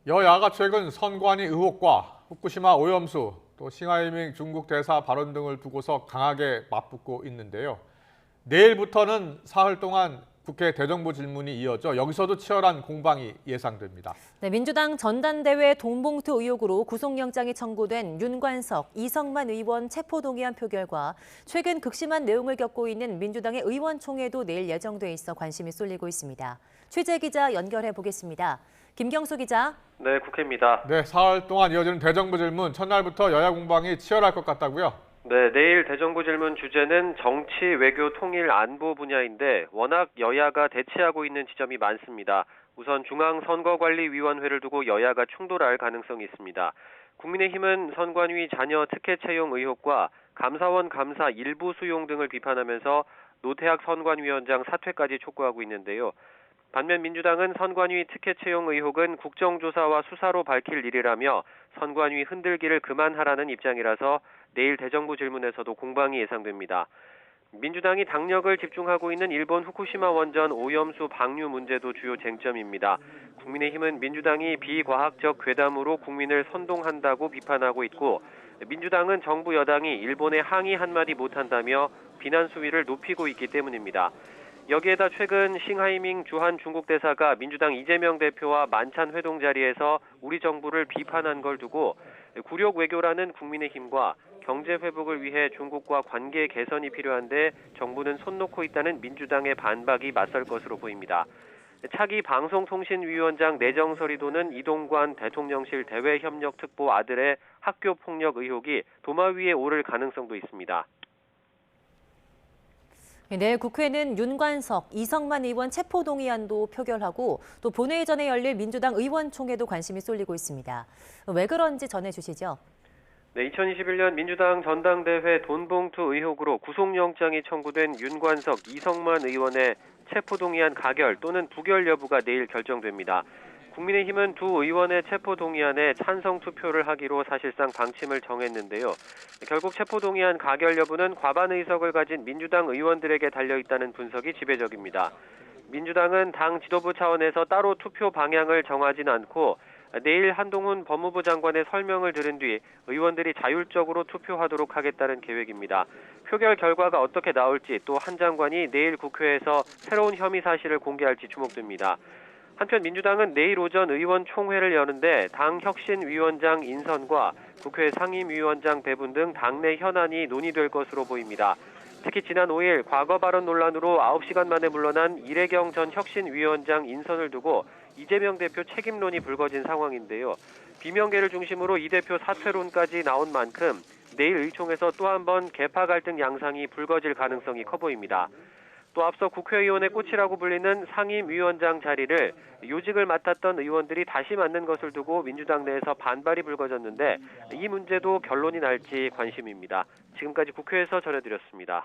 여야가 최근 선관위 의혹과 후쿠시마 오염수, 또 싱하이밍 중국 대사 발언 등을 두고서 강하게 맞붙고 있는데요. 내일부터는 사흘 동안 국회 대정부 질문이 이어져 여기서도 치열한 공방이 예상됩니다. 네, 민주당 전당대회 돈봉투 의혹으로 구속영장이 청구된 윤관석, 이성만 의원 체포동의안 표결과 최근 극심한 내용을 겪고 있는 민주당의 의원총회도 내일 예정돼 있어 관심이 쏠리고 있습니다. 취재 기자 연결해 보겠습니다. 김경수 기자. 네, 국회입니다. 네, 사흘 동안 이어지는 대정부 질문, 첫날부터 여야 공방이 치열할 것 같다고요? 네, 내일 대정부 질문 주제는 정치, 외교, 통일, 안보 분야인데 워낙 여야가 대치하고 있는 지점이 많습니다. 우선 중앙선거관리위원회를 두고 여야가 충돌할 가능성이 있습니다. 국민의힘은 선관위 자녀 특혜 채용 의혹과 감사원 감사 일부 수용 등을 비판하면서 노태학 선관위원장 사퇴까지 촉구하고 있는데요. 반면 민주당은 선관위 특혜 채용 의혹은 국정조사와 수사로 밝힐 일이라며 선관위 흔들기를 그만하라는 입장이라서 내일 대정부 질문에서도 공방이 예상됩니다. 민주당이 당력을 집중하고 있는 일본 후쿠시마 원전 오염수 방류 문제도 주요 쟁점입니다. 국민의힘은 민주당이 비과학적 괴담으로 국민을 선동한다고 비판하고 있고, 민주당은 정부 여당이 일본에 항의 한마디 못한다며 비난 수위를 높이고 있기 때문입니다. 여기에다 최근 싱하이밍 주한 중국 대사가 민주당 이재명 대표와 만찬 회동 자리에서 우리 정부를 비판한 걸 두고 굴욕 외교라는 국민의힘과 경제 회복을 위해 중국과 관계 개선이 필요한데 정부는 손 놓고 있다는 민주당의 반박이 맞설 것으로 보입니다. 차기 방송통신위원장 내정설이 도는 이동관 대통령실 대외협력특보 아들의 학교폭력 의혹이 도마 위에 오를 가능성도 있습니다. 내일 국회는 윤관석, 이성만 의원 체포동의안도 표결하고 또 본회의 전에 열릴 민주당 의원총회도 관심이 쏠리고 있습니다. 왜 그런지 전해주시죠. 네, 2021년 민주당 전당대회 돈봉투 의혹으로 구속영장이 청구된 윤관석, 이성만 의원의 체포동의안 가결 또는 부결 여부가 내일 결정됩니다. 국민의힘은 두 의원의 체포동의안에 찬성 투표를 하기로 사실상 방침을 정했는데요. 결국 체포동의안 가결 여부는 과반 의석을 가진 민주당 의원들에게 달려있다는 분석이 지배적입니다. 민주당은 당 지도부 차원에서 따로 투표 방향을 정하진 않고 내일 한동훈 법무부 장관의 설명을 들은 뒤 의원들이 자율적으로 투표하도록 하겠다는 계획입니다. 표결 결과가 어떻게 나올지 또 한 장관이 내일 국회에서 새로운 혐의 사실을 공개할지 주목됩니다. 한편 민주당은 내일 오전 의원총회를 여는데 당 혁신위원장 인선과 국회 상임위원장 배분 등 당내 현안이 논의될 것으로 보입니다. 특히 지난 5일 과거 발언 논란으로 9시간 만에 물러난 이래경 전 혁신위원장 인선을 두고 이재명 대표 책임론이 불거진 상황인데요. 비명계를 중심으로 이 대표 사퇴론까지 나온 만큼 내일 의총에서 또 한 번 계파 갈등 양상이 불거질 가능성이 커 보입니다. 또 앞서 국회의원의 꽃이라고 불리는 상임위원장 자리를 요직을 맡았던 의원들이 다시 맡는 것을 두고 민주당 내에서 반발이 불거졌는데 이 문제도 결론이 날지 관심입니다. 지금까지 국회에서 전해드렸습니다.